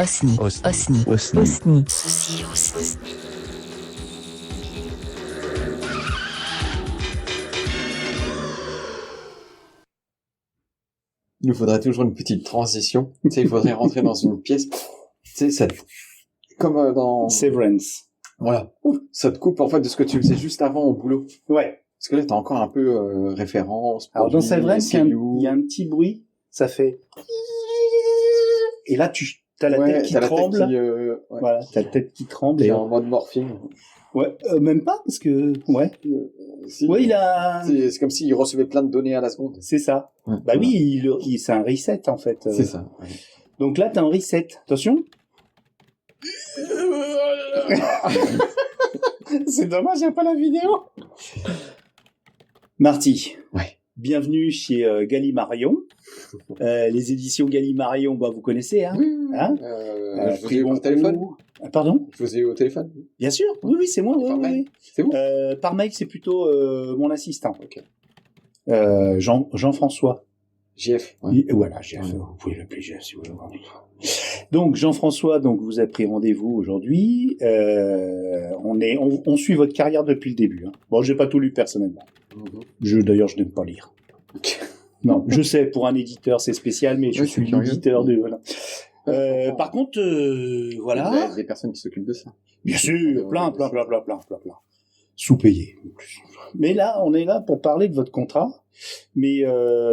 Osni. Osni. Osni. Osni. Osni. Il nous faudrait toujours une petite transition. Tu sais, il faudrait rentrer dans une pièce. Tu sais, ça te... comme dans... Severance. Voilà. Ça te coupe, en fait, de ce que tu faisais juste avant au boulot. Ouais. Parce que là, t'as encore un peu référence. Alors, dans Severance, il y a un... un petit bruit. Ça fait... Et là, t'as la tête qui tremble. Voilà, t'as la tête qui tremble. Et Et en mode morphine. Ouais, même pas, parce que... Ouais. Si. Ouais, il a... C'est comme s'il recevait plein de données à la seconde. C'est ça. Ouais, Bah voilà. oui, c'est un reset, en fait. C'est ça. Ouais. Donc là, t'as un reset. Attention. C'est dommage, il n'y a pas la vidéo. Marty. Ouais. Bienvenue chez Gallimarion. Les éditions Gallimarion, bah, vous connaissez, hein, hein je vous ai eu par téléphone. Pardon? Je vous ai eu au téléphone. Bien sûr. Oui, c'est moi. Par Oui, mail. oui. C'est vous? Par mail, c'est plutôt mon assistant. Ok. Jean-François. JF. Ouais. Voilà, JF. Vous pouvez l'appeler JF si vous voulez. Donc Jean-François, donc vous avez pris rendez-vous aujourd'hui. On suit votre carrière depuis le début. Hein. Bon, j'ai pas tout lu personnellement. D'ailleurs, je n'aime pas lire. Non, je sais, pour un éditeur, c'est spécial, mais je suis l'éditeur de... Voilà. Par contre, voilà. Il y a des personnes qui s'occupent de ça. Bien sûr, plein. Sous-payé. Mais là, on est là pour parler de votre contrat. Mais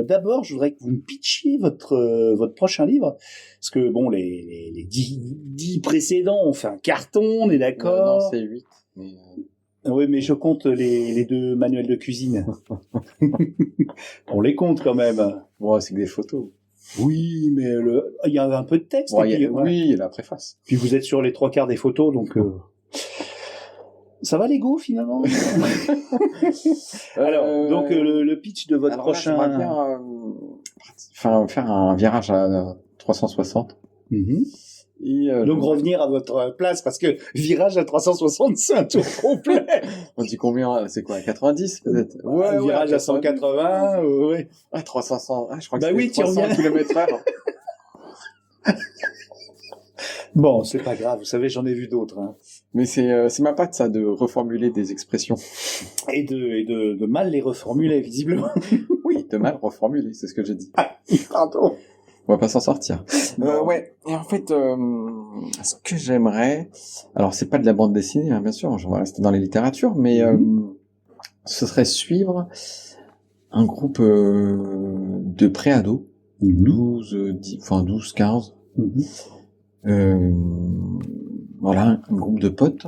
d'abord, je voudrais que vous me pitchiez votre prochain livre. Parce que, bon, les 10 précédents ont fait un carton, on est d'accord? Non, c'est 8. Mais Oui, mais je compte les 2 manuels de cuisine. On les compte quand même. bon, c'est que des photos. Oui, mais il y a un peu de texte. Bon, et puis, oui, il y a la préface. Puis vous êtes sur les 3/4 des photos, donc... Ça va l'ego, finalement? Alors, donc le pitch de votre prochain... Là, j'aimerais bien faire un virage à 360. Et, donc revenir à votre place, parce que virage à 360, c'est un tour complet. On dit combien? C'est quoi? 90 peut-être? Ouais, virage à 180, ouais. Ah, 300, je crois que bah c'est oui, 300 km/h. Bon, c'est pas grave, vous savez, j'en ai vu d'autres. Hein. Mais c'est ma patte, ça, de reformuler des expressions. Et de mal les reformuler, visiblement. Oui, de mal reformuler, c'est ce que j'ai dit. Ah, pardon. On va pas s'en sortir. Ouais, et en fait, ce que j'aimerais... Alors, c'est pas de la bande dessinée, hein, bien sûr, je vais rester dans les littératures, mais ce serait suivre un groupe de pré-ados, 12, 15... voilà, un groupe de potes.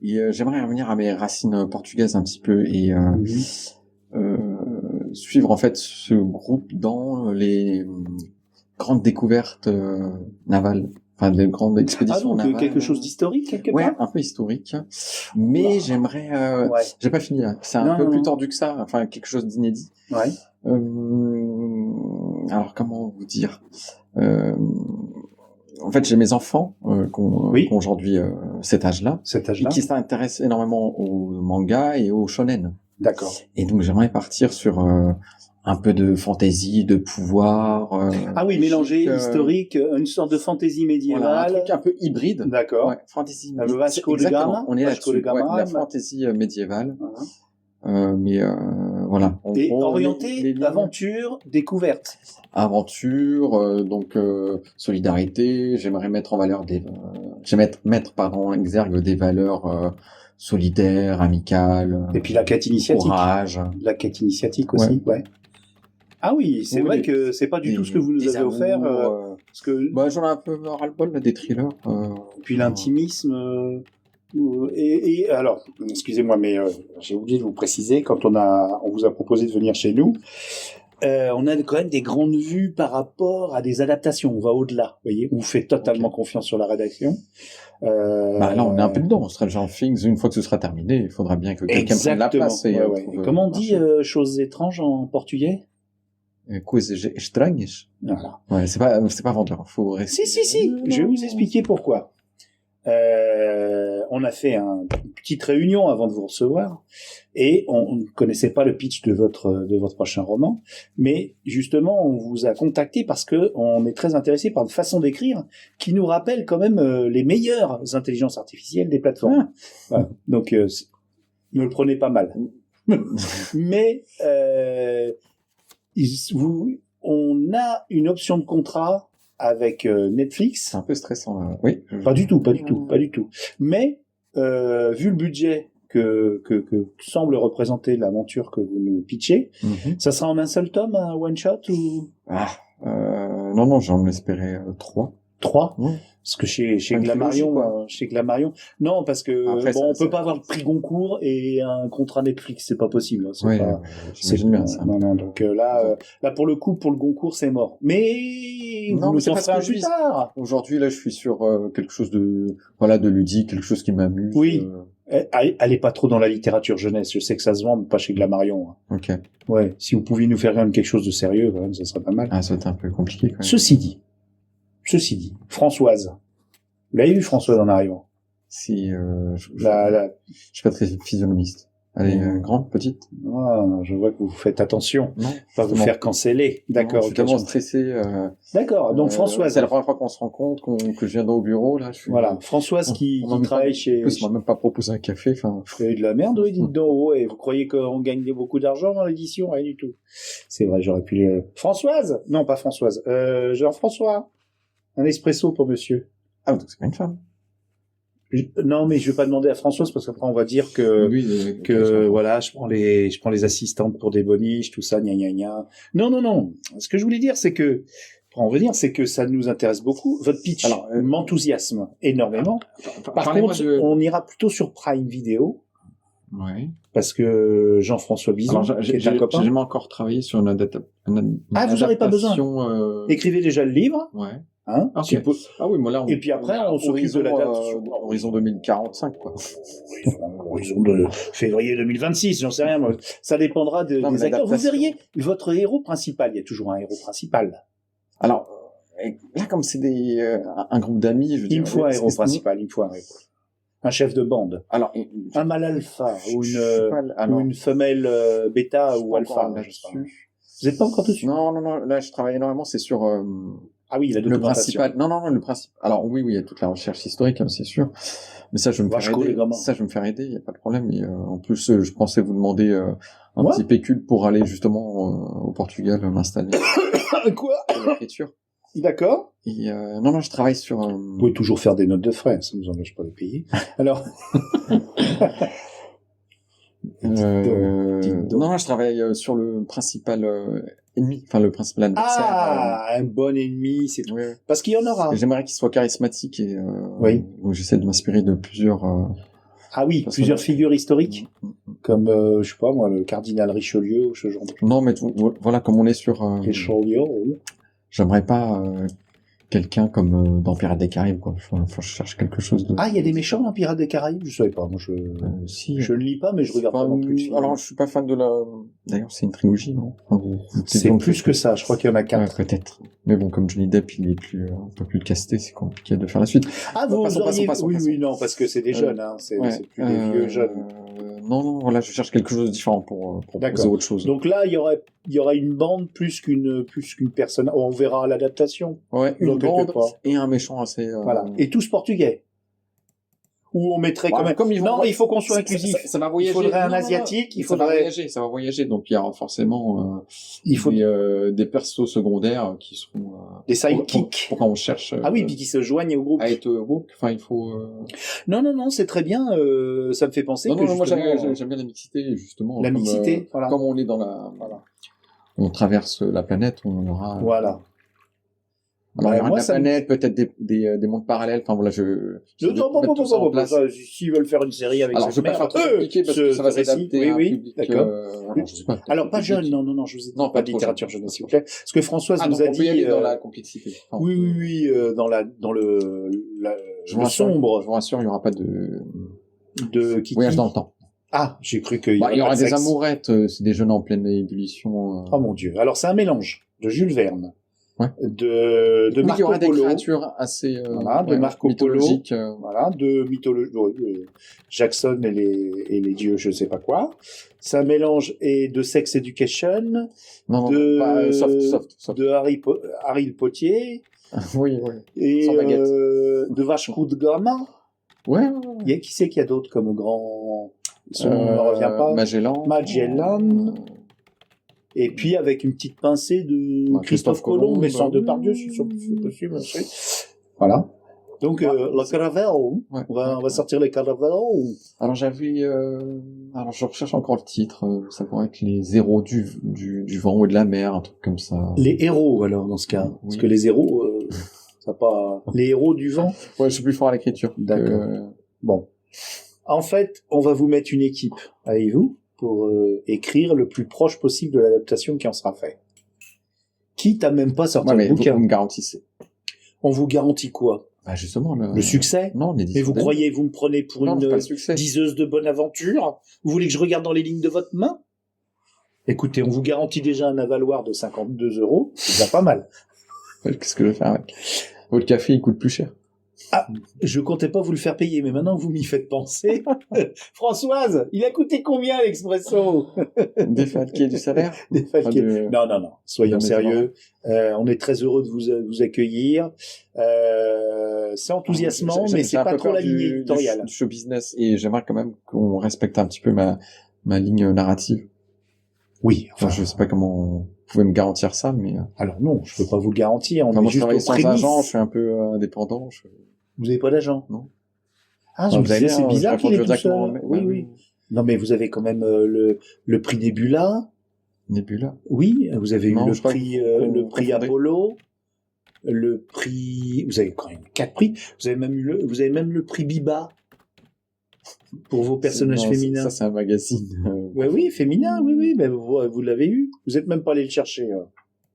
Et j'aimerais revenir à mes racines portugaises un petit peu et suivre en fait ce groupe dans les grandes découvertes navales, enfin des grandes expéditions navales. Quelque chose d'historique quelque part. Ouais, un peu historique. Mais j'aimerais, j'ai pas fini là. C'est un peu plus tordu que ça. Enfin quelque chose d'inédit. Ouais. Alors comment vous dire? En fait, j'ai mes enfants qui ont aujourd'hui cet âge-là, et qui s'intéressent énormément au manga et au shonen. D'accord. Et donc, j'aimerais partir sur un peu de fantasy, de pouvoir. Ah oui, mélanger historique, une sorte de fantasy médiévale. Voilà, un truc un peu hybride. D'accord. Ouais, fantasy. Le Vasco de Gama. On est là-dessus. La fantasy médiévale. Mais voilà. Et orienté aventure, découverte. Aventure, donc solidarité. J'aimerais mettre en valeur en exergue des valeurs solidaires, amicales. Et puis la quête initiatique. Courage. La quête initiatique aussi, ouais. Ah oui, c'est vrai que c'est pas du tout ce que vous nous avez offert. Parce que j'en ai un peu ras-le-bol là, des thrillers. Puis l'intimisme. Et alors, excusez-moi, mais j'ai oublié de vous préciser, quand on vous a proposé de venir chez nous, on a quand même des grandes vues par rapport à des adaptations. On va au-delà, vous voyez. On fait totalement confiance sur la rédaction. Là, on est un peu dedans. Stranger Things, une fois que ce sera terminé, il faudra bien que quelqu'un prenne la place. Et comment on dit choses étranges en portugais? Coisas estranhas. Voilà. Ouais, c'est pas vendeur. Faut rester. Si. Je vais vous expliquer pourquoi. On a fait une petite réunion avant de vous recevoir et on ne connaissait pas le pitch de votre prochain roman, mais justement on vous a contacté parce que on est très intéressé par une façon d'écrire qui nous rappelle quand même les meilleures intelligences artificielles des plateformes. Voilà. Donc ne le prenez pas mal. Mais on a une option de contrat avec Netflix. C'est un peu stressant, là. Oui. Pas du tout. Mais vu le budget que semble représenter l'aventure que vous nous pitchez, ça sera en un seul tome, un one shot ou non, j'en espérais 3. 3 Ouais. Parce que chez Glamarion, non, parce que après, on peut pas avoir le prix Goncourt et un contrat Netflix, c'est pas possible. Hein, Oui, c'est bien ça. Non, donc là pour le coup, pour le Goncourt, c'est mort. Mais non, vous nous en ferez un plus tard. Aujourd'hui, là, je suis sur quelque chose de ludique, quelque chose qui m'amuse. Oui. Allez pas trop dans la littérature jeunesse. Je sais que ça se vend, mais pas chez Glamarion. Hein. Ok. Ouais. Si vous pouviez nous faire quand même quelque chose de sérieux, quand même, ça serait pas mal. Ah, ça va être un peu compliqué, quand même. Ceci dit, Françoise. Vous l'avez vu, Françoise, en arrivant? Si, je suis pas très physionomiste. Elle est grande, petite? Ah, je vois que vous faites attention. Non. Pas vous faire canceller. D'accord. Je suis tellement stressé. D'accord. Donc, Françoise. C'est la première fois qu'on se rend compte que je viens au bureau, là. Voilà. Françoise qui travaille chez... En plus, on m'a même pas proposé un café, enfin. Vous avez de la merde, oui, dites donc. Ouais. Vous croyez qu'on gagne beaucoup d'argent dans l'édition? Rien du tout. C'est vrai, j'aurais pu Françoise? Non, pas Françoise. Jean-François. Un espresso pour monsieur. Ah, donc c'est pas une femme. Non, mais je vais pas demander à Françoise parce qu'après on va dire que voilà, je prends les assistantes pour des boniches, tout ça, gna gna gna. Non. Ce que je voulais dire, c'est que ça nous intéresse beaucoup. Votre pitch m'enthousiasme énormément. Par contre, on ira plutôt sur Prime Video. Ouais. Parce que Jean-François Bison, qui est un copain. J'ai jamais encore travaillé sur une adaptation. Vous n'aurez pas besoin. Écrivez déjà le livre. Ouais. Hein, okay. Ah oui, moi là, et puis après, on s'occupe de la date. Horizon 2045, quoi. Horizon de février 2026, j'en sais rien. Moi. Ça dépendra des acteurs. Vous verriez, votre héros principal, il y a toujours un héros principal. Alors, là, comme c'est un groupe d'amis, je veux dire. Il me faut un héros principal, un chef de bande. Alors, un mâle alpha, ou une femelle bêta ou alpha. Vous n'êtes pas encore dessus? Non, là, je travaille énormément, c'est sur, ah oui, la documentation. Le principal. Non, le principe. Alors oui, il y a toute la recherche historique, hein, c'est sûr. Mais ça, je vais me faire aider. Ça, je vais me faire aider, il y a pas de problème. Et, en plus, je pensais vous demander un petit pécule pour aller justement au Portugal m'installer. Quoi? L'écriture. D'accord. Et non, je travaille sur. Vous pouvez toujours faire des notes de frais, ça ne nous empêche pas de payer. Alors. Non, je travaille sur le principal ennemi, enfin le principal adversaire. Ah, un bon ennemi, c'est tout. Ouais. Parce qu'il y en aura. J'aimerais qu'il soit charismatique et oui. Donc j'essaie de m'inspirer de plusieurs. Ah oui, plusieurs figures historiques, comme je sais pas moi, le cardinal Richelieu ou ce genre de choses. Non, mais voilà, comme on est sur. Richelieu. J'aimerais pas quelqu'un comme dans Pirates des Caraïbes, quoi. Je cherche quelque chose de. Ah, il y a des méchants dans Pirates des Caraïbes? Je savais pas. Moi, si. Je ne lis pas, mais je regarde pas non plus de films. Alors, je suis pas fan de la. D'ailleurs, c'est une trilogie, non? C'est plus que ça. Je crois qu'il y en a 4. Ouais, peut-être. Mais bon, comme Johnny Depp, il est un peu plus casté, c'est compliqué de faire la suite. Ah, vous auriez... Oui, non, parce que c'est des jeunes, hein. C'est plus des vieux jeunes. Non, voilà, je cherche quelque chose de différent pour proposer autre chose. Donc là, il y aura une bande plus qu'une personne. On verra l'adaptation. Ouais, une bande et un méchant assez. Voilà. Et tous portugais. Ou on mettrait quand même. Non, il faut qu'on soit inclusif. Ça va voyager. Il faudrait un asiatique. Ça va voyager. Donc il y aura forcément. Il faut des persos secondaires qui seront. Des sidekicks. Pour quand on cherche. Ah oui, puis qui se joignent au groupe. À être woke. Enfin, il faut. Non, c'est très bien. Ça me fait penser que moi j'aime bien la mixité justement. La mixité. Voilà. Comme on est dans la. Voilà. On traverse la planète, on aura. Voilà. Alors, il y aura la planète, peut-être des mondes parallèles. Enfin voilà, non, s'ils veulent faire une série avec alors, je vais pas faire trop compliqué parce que ça va s'adapter à un public. D'accord. Alors pas jeune, non, je vous ai dit pas de littérature jeune, s'il vous plaît. Parce que Françoise nous a dit. On peut y aller dans la complexité. Oui, dans le sombre. Je vous rassure, il y aura pas de voyage dans le temps. Ah, j'ai cru qu'il y aura des amourettes, c'est des jeunes en pleine ébullition. Oh mon Dieu. Alors c'est un mélange de Jules Verne, de Oui, il y Marco aura des Polo. créatures assez Voilà, de Marco Polo. mythologiques. Voilà, de mythologie, Jackson et les dieux, je sais pas quoi. C'est un mélange et de Sex Education, Non, de pas soft. de Harry le Potier Oui. et Sans baguette. de Vachecou de Gamin. Ouais. Qui c'est qu'il y a d'autres comme grand. Son nom ne me revient pas. Magellan. Et puis avec une petite pincée de Christophe Colomb, mais sans Depardieu, si c'est possible. Voilà. Donc la caravelle, Ouais. on va sortir les caravelles. Alors alors je recherche encore le titre. Ça pourrait être les héros du vent ou de la mer, un truc comme ça. Les héros alors dans ce cas, Oui. parce que les héros, ça pas. Les héros du vent. Ouais, je suis plus fort à l'écriture. D'accord. Bon. En fait, on va vous mettre une équipe avec vous pour écrire le plus proche possible de l'adaptation qui en sera fait. Quitte à même pas sortir le bouquin. Vous me garantissez. On vous garantit quoi? Bah justement le succès. Non, mais vous croyez, vous me prenez pour une diseuse de bonne aventure? Vous voulez que je regarde dans les lignes de votre main? Écoutez, on vous garantit déjà un avaloir de 52 €, c'est déjà pas mal. Qu'est-ce que je vais faire avec? Votre café, il coûte plus cher. Ah, je comptais pas vous le faire payer, mais maintenant que vous m'y faites penser. Françoise, il a coûté combien l'expresso? Défalqué du salaire? Défalqué. Non. Soyons sérieux. On est très heureux de vous accueillir. C'est enthousiasmant, mais c'est pas trop la ligne éditoriale. Du show business, et j'aimerais quand même qu'on respecte un petit peu ma ligne narrative. Oui. Enfin, je sais pas comment vous pouvez me garantir ça, mais... Alors non, je peux pas vous le garantir. On est moi, juste je travaille aux sans prémices. agent, je suis un peu indépendant. Vous avez pas d'agent? Non. Ah, je me disais, c'est bizarre qu'il est tout seul. Oui. Non, mais vous avez quand même le prix Nebula. Nebula? Oui, vous avez eu le prix Apollo, le prix... Vous avez quand même 4 prix. Vous avez même le prix Biba pour vos personnages féminins. Ça, c'est un magazine. Oui, féminin, oui. Ben, vous l'avez eu. Vous êtes même pas allé le chercher.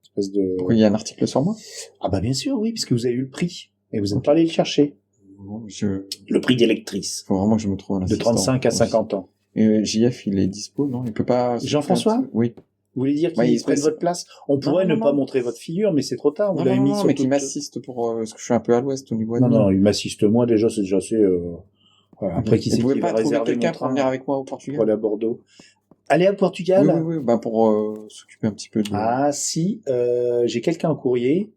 Espèce de... Pourquoi il y a un article sur moi? Ah bah bien sûr, oui, parce que vous avez eu le prix. Et vous n'êtes pas allé le chercher. Le prix d'électrice. Faut vraiment que je me trouve un assistant. De 35 à 50 ans. Et JF, il est dispo, non? Il peut pas... Jean-François? Oui. Vous voulez dire qu'il prenne votre place? On pourrait ne pas montrer votre figure, mais c'est trop tard. Vous l'avez mis sur mais qu'il m'assiste pour, parce que je suis un peu à l'ouest au niveau Non, il m'assiste moi, déjà, c'est déjà assez, après, qui c'est qui va réserver quelqu'un pour venir avec moi au Portugal? Pour aller à Bordeaux. Aller à Portugal? Oui, bah, pour, s'occuper un petit peu de... Ah, si, j'ai quelqu'un au courrier.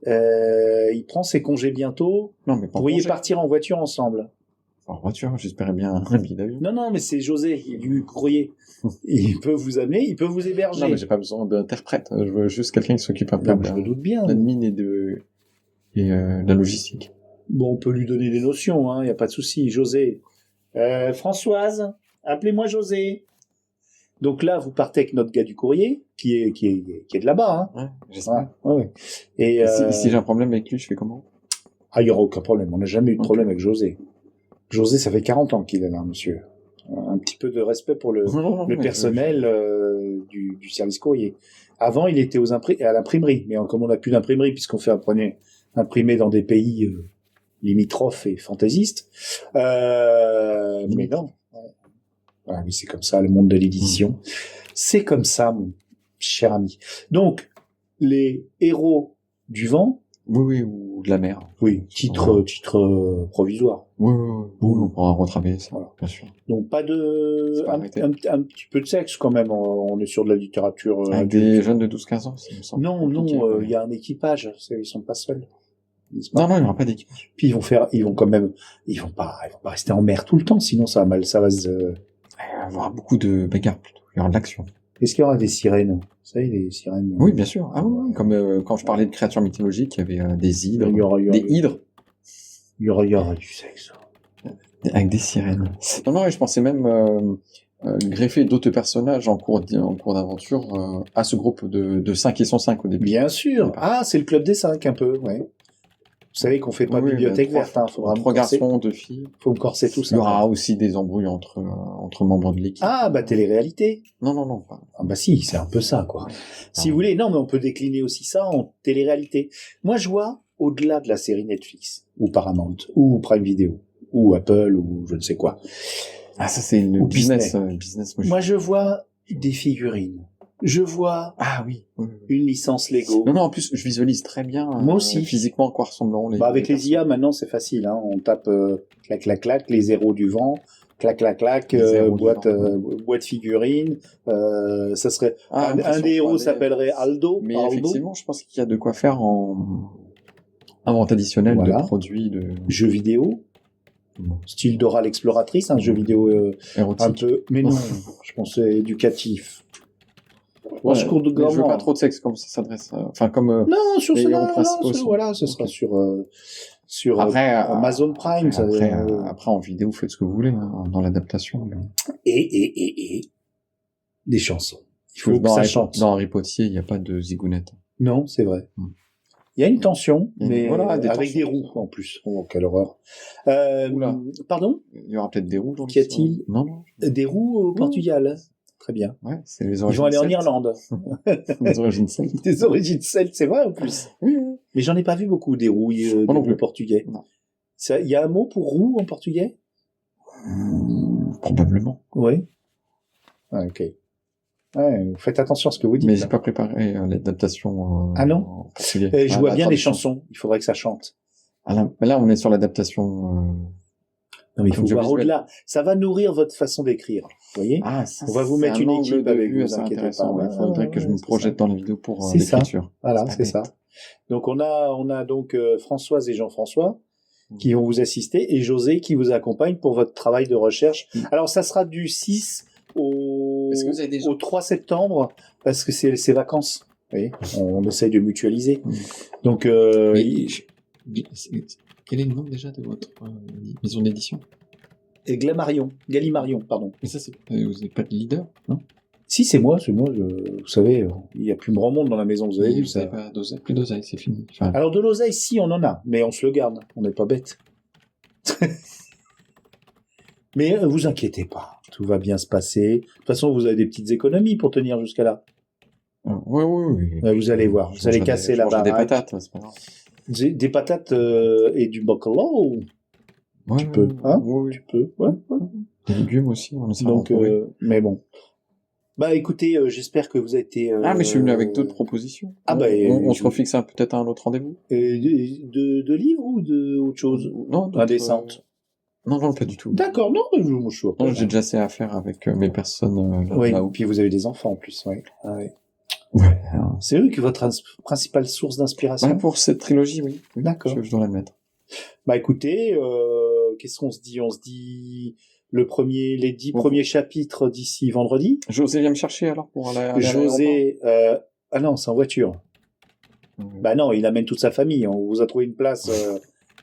Il prend ses congés bientôt. Non, mais vous pourriez partir en voiture ensemble. En voiture, j'espérais bien un billet d'avion. Non, mais c'est José, il est du courrier. Il peut vous amener, il peut vous héberger. Non, mais j'ai pas besoin d'interprète. Je veux juste quelqu'un qui s'occupe un peu je me doute bien. D'admin et de la logistique. Bon, on peut lui donner des notions, hein, y a pas de souci. José. Françoise, appelez-moi José. Donc là, vous partez avec notre gars du courrier, qui est de là-bas, hein. Ouais, j'espère. Ouais. Et si j'ai un problème avec lui, je fais comment? Ah, il y aura aucun problème. On n'a jamais eu de problème avec José. José, ça fait 40 ans qu'il est là, monsieur. Un petit peu de respect pour le personnel du service courrier. Avant, il était à l'imprimerie, mais comme on n'a plus d'imprimerie, puisqu'on fait imprimer dans des pays limitrophes et fantaisistes, mais non. Voilà, oui, c'est comme ça, le monde de l'édition. C'est comme ça, mon cher ami. Donc, les héros du vent. Oui, ou de la mer. Oui, titre provisoire. Oui, on pourra retravailler ça, voilà. Bien sûr. Donc, pas de... Un petit peu de sexe, quand même. On est sur de la littérature... Avec des jeunes de 12-15 ans, ça me semble. Non, il y a un équipage. Ils sont pas seuls. Non, il n'y aura pas d'équipage. Puis ils vont pas rester en mer tout le temps, sinon ça va se... Il y aura beaucoup de bagarres, plutôt. Il y aura de l'action. Est-ce qu'il y aura des sirènes? Vous savez, les sirènes... Oui, bien sûr. Ah oui, comme quand je parlais de créatures mythologiques, il y avait des hydres. Des hydres. Il y aura du sexe. Avec des sirènes. Non, je pensais même greffer d'autres personnages en cours d'aventure à ce groupe de 5 et 105 au début. Bien sûr. Ah, c'est le club des 5 un peu, ouais. Vous savez qu'on fait pas de bibliothèque verte, hein. Faudra 3 garçons, 2 filles. Faut me corser tout ça. Il y aura aussi des embrouilles entre membres de l'équipe. Ah, bah, télé-réalité. Non, pas. Ah, bah, si, c'est un peu ça, quoi. Si vous voulez, non, mais on peut décliner aussi ça en télé-réalité. Moi, je vois, au-delà de la série Netflix, ou Paramount, ou Prime Video, ou Apple, ou je ne sais quoi. Ah, ça, c'est le business. Moi, je vois des figurines. Je vois Ah oui. Oui. une licence Lego. Non, en plus, je visualise très bien Moi aussi. physiquement à quoi ressembleront les Avec les personnes. IA, maintenant, c'est facile. Hein. On tape clac, clac, clac, les zéros du vent, clac, clac, clac, Les zéros du boîte, vent, boîte figurine. Ça serait un impression des héros 3D. s'appellerait Aldo. Mais Aldo. effectivement, je pense qu'il y a de quoi faire en vente additionnelle Voilà. de produits de Jeux vidéo, style Dora l'exploratrice, un jeu vidéo un érotiques. peu. Mais non, je pensais éducatif. Moi, je cours de mais je veux gamin. pas trop de sexe comme ça s'adresse. Enfin, comme Non, sur les ce, héros principaux sont- voilà, ce sera Ok. sur après Amazon Prime. ça, après, en vidéo, faites ce que vous voulez hein, dans l'adaptation. mais- et des chansons. Il faut que dans ça Harry, chante. dans Harry Potter, il n'y a pas de zigounette. Non, c'est vrai. Hmm. Il y a une tension, Et mais voilà, des avec tensions. des roues en plus. Oh, quelle horreur. Oula. Pardon? Il y aura peut-être des roues dans Qu'y a-t-il? l'histoire. Non. Des roues au Portugal. Très bien. Ouais, c'est les Ils origines vont aller en celtes. Irlande. Les origines celtes. Des origines celtes, c'est vrai en plus. Oui, oui. Mais j'en ai pas vu beaucoup des roues, Moi non roues plus. portugais. Non. Il y a un mot pour roue en portugais? Probablement. Oui. Ah, ok. Ouais, faites attention à ce que vous dites. Mais là. j'ai pas préparé l'adaptation. Ah non en portugais. Je vois la bien les traduction. chansons. Il faudrait que ça chante. Ah là, on est sur l'adaptation. Non, mais il faut Audiovisuel. voir au-delà. Ça va nourrir votre façon d'écrire. Vous voyez? Ça, On va vous c'est mettre un une angle équipe de avec vue vous, assez inquiétez intéressant. pas. Il faudrait que je me C'est projette ça. dans la vidéo pour C'est ça. l'écriture. Voilà, pas c'est bête. ça. Donc on a donc Françoise et Jean-François qui vont vous assister et José qui vous accompagne pour votre travail de recherche. Alors ça sera du 6 Est-ce que vous avez déjà- au 3 septembre parce que c'est ses vacances. Vous voyez, on essaye de mutualiser. Mm. Donc Mais quel est le nom déjà de votre maison d'édition? et Gallimarion, pardon. Mais ça, vous n'êtes pas de leader, non? Si c'est moi, vous savez, il n'y a plus grand monde dans la maison, vous avez vu Vous ça. n'avez pas d'oseille, plus d'oseille, c'est fini. Enfin, Alors de l'oseille, si on en a, mais on se le garde, on n'est pas bête. Mais vous inquiétez pas, tout va bien se passer. De toute façon, vous avez des petites économies pour tenir jusqu'à là. oui. Vous allez voir, vous allez casser la baraque. Des baraque. patates, c'est pas grave. Des patates et du bacalao, Ouais, tu peux, hein? Oui. Tu peux, ouais. Des légumes aussi, on essaie Donc, d'en trouver. mais bon. Bah écoutez, j'espère que vous avez été... mais je suis venu avec d'autres propositions. Ah, bah, on se refixe peut-être un autre rendez-vous. de livres ou de autre chose? Non, d'autres, Indécente. Non, pas du tout. D'accord, non, moi je suis Non, j'ai déjà assez à faire avec mes personnes Oui, là-haut. puis vous avez des enfants en plus, oui. Ah, ouais. Ouais. C'est eux qui votre principale source d'inspiration. Pour cette trilogie, oui. D'accord. Je dois l'admettre. Bah écoutez, qu'est-ce qu'on se dit? On se dit les 10 premiers chapitres d'ici vendredi. José vient me chercher alors pour aller à José, ah non, c'est en voiture. l'aéroport. Bah non, il amène toute sa famille. On vous a trouvé une place.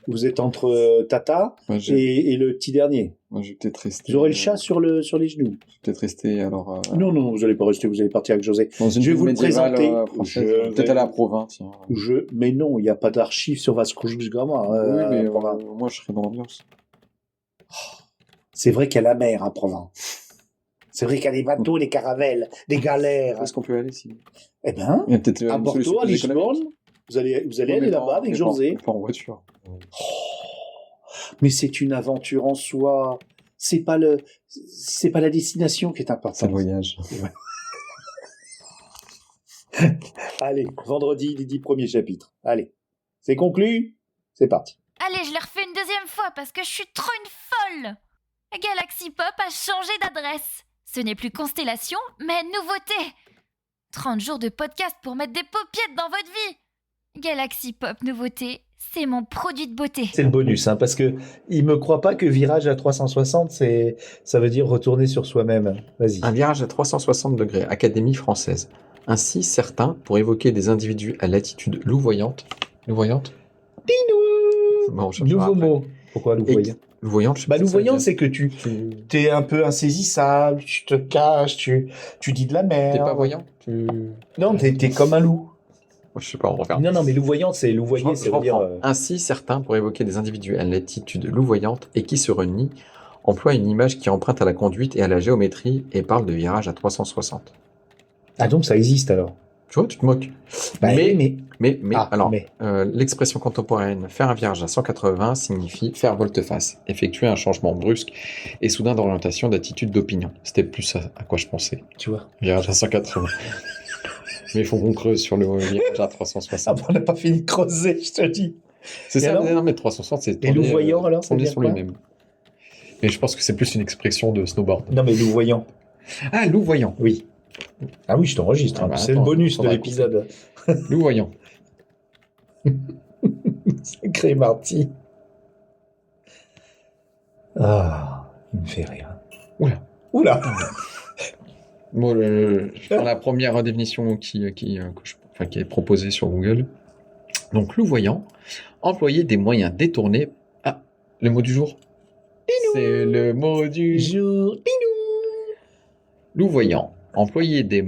Vous êtes entre Tata Moi, et le petit dernier. je vais peut-être rester. Vous aurez le chat sur les genoux. Je vais peut-être rester alors. Non, vous allez pas rester. Vous allez partir avec José. Dans une Je vais ville vous le médiévale, présenter. française. Je Peut-être vais- aller à Provins, tiens. Mais non, il n'y a pas d'archives sur Vasco da Gama. Oui, mais Provins. moi je serai dans l'ambiance. C'est vrai qu'il y a la mer à Provins. C'est vrai qu'il y a des bateaux, des caravelles, des galères. Où est-ce qu'on peut aller si Eh ben, Il y a peut-être à une Porto, solution à plus économique. Lisbonne, vous allez Oui, aller mais là-bas pas- avec mais José. pas en voiture. Mais c'est une aventure en soi. C'est pas la destination qui est C'est le importante. voyage. Allez, vendredi, les 10 premiers chapitres. Allez, c'est conclu. C'est parti. Allez, je les refais une deuxième fois parce que je suis trop une folle. Galaxy Pop a changé d'adresse. Ce n'est plus Constellation, mais nouveauté. 30 jours de podcast pour mettre des paupiettes dans votre vie. Galaxy Pop nouveauté, c'est mon produit de beauté. C'est le bonus, hein, parce que il me croit pas que virage à 360, ça veut dire retourner sur soi-même. Vas-y. Un virage à 360 degrés, Académie française. Ainsi, certains, pour évoquer des individus à l'attitude louvoyante. Louvoyante Bon, on cherchera Nouveau après. mot. Pourquoi louvoyant? Louvoyante, je sais Bah, pas si ça louvoyant, vient. c'est que tu t'es un peu insaisissable, tu te caches, tu dis de la merde. T'es pas voyant Non, t'es comme un loup. Moi, je sais pas, on regarde. Non, mais louvoyant, c'est louvoyer, Je c'est veut dire. reprends. Ainsi, certains, pour évoquer des individus à l'attitude louvoyante et qui se renient, emploient une image qui emprunte à la conduite et à la géométrie et parle de virage à 360. Ah, donc ça existe alors. Tu vois, tu te moques. Bah, mais Ah, alors, mais. l'expression contemporaine faire un virage à 180 signifie faire volte-face, effectuer un changement brusque et soudain d'orientation, d'attitude, d'opinion. C'était plus à quoi je pensais. Tu vois. Virage à 180. Mais il faut qu'on creuse sur le virage à 360. Ah, on n'a pas fini de creuser, je te dis. C'est Et ça, alors non, mais 360, c'est Et louvoyant, alors, ça on veut est dire sur quoi les mêmes. Mais je pense que c'est plus une expression de snowboard. Non, mais louvoyant. Ah, louvoyant. Oui. Ah oui, je t'enregistre. Ah hein. bah, C'est attends, le bonus de faudra l'épisode. Louvoyant. Sacré Marty. Ah, il me fait rire. Oula. Oula. Bon, je prends la première définition qui est proposée sur Google. Donc, louvoyant, employer des moyens détournés. Ah, le mot du jour. C'est le mot du Jour. Louvoyant, employer des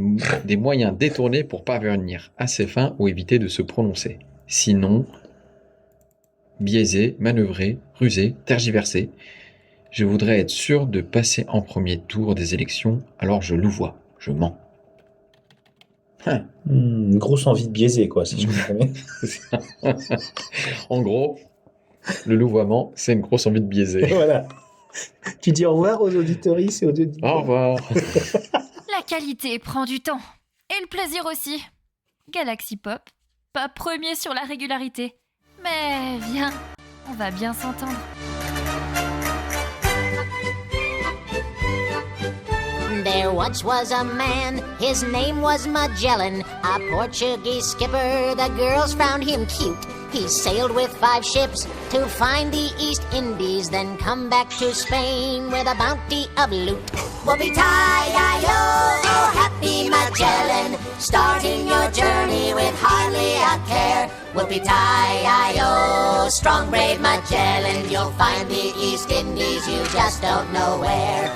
moyens détournés pour parvenir à ses fins ou éviter de se prononcer. Sinon, biaiser, manœuvrer, ruser, tergiverser. Je voudrais être sûr de passer en premier tour des élections, alors je louvoie, je mens. Une grosse envie de biaiser, quoi, si je me permets. En gros, le louvoiement, c'est une grosse envie de biaiser. Voilà. Tu dis au revoir aux auditoristes et aux auditeurs. Au revoir. La qualité prend du temps. Et le plaisir aussi. Galaxy Pop, pas premier sur la régularité. Mais viens, on va bien s'entendre. There once was a man, his name was Magellan, a Portuguese skipper, the girls found him cute. He sailed with 5 ships to find the East Indies, then come back to Spain with a bounty of loot. Whoopee-tie-I-O, oh happy Magellan, starting your journey with hardly a care. Whoopee-tie-I-O, strong brave Magellan, you'll find the East Indies, you just don't know where.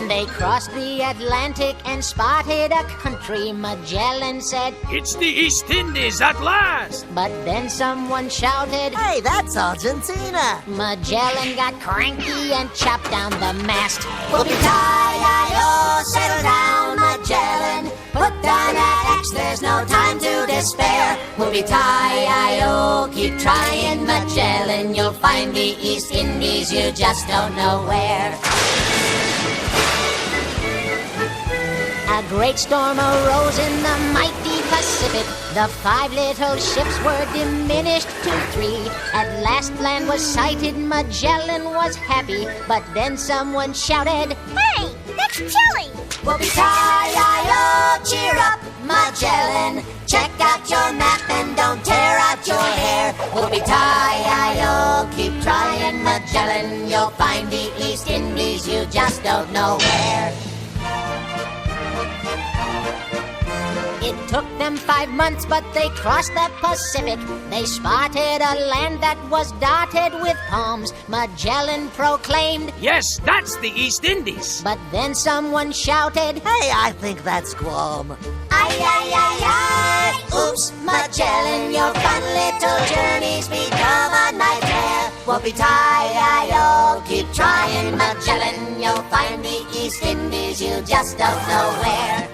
They crossed the Atlantic and spotted a country. Magellan said, It's the East Indies at last! but then someone shouted, Hey, that's Argentina! Magellan got cranky and chopped down the mast. Whoopee-tie-I-O, settle down, Magellan. Put down that axe, there's no time to despair. Whoopee-tie-I-O, keep trying, Magellan. You'll find the East Indies, you just don't know where. A great storm arose in the mighty Pacific. The 5 little ships were diminished to 3. At last land was sighted, Magellan was happy. But then someone shouted, Hey, that's Chile! Whoopee-tie-I-O, cheer up, Magellan. Check out your map and don't tear out your hair. Whoopee-tie-I-O, keep trying, Magellan. You'll find the East Indies, you just don't know where. It took them 5 months, but they crossed the Pacific. They spotted a land that was dotted with palms. Magellan proclaimed, Yes, that's the East Indies! but then someone shouted, Hey, I think that's Guam. Ay, ay, ay, ay! Oops, Magellan, your fun little journey's become a nightmare. Whoopee-tie-I-O, keep trying, Magellan. You'll find the East Indies, you just don't know where.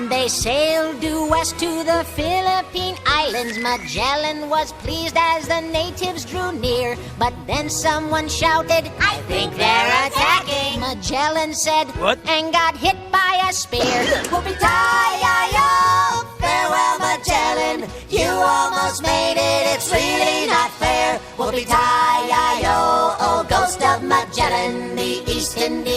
They sailed due west to the Philippine Islands. Magellan was pleased as the natives drew near. But then someone shouted, I think they're attacking. Magellan said, What? and got hit by a spear. Whoopee-tie-I-O, farewell, Magellan. You almost made it, it's really not fair. Whoopee-tie-I-O, oh ghost of Magellan, the East Indies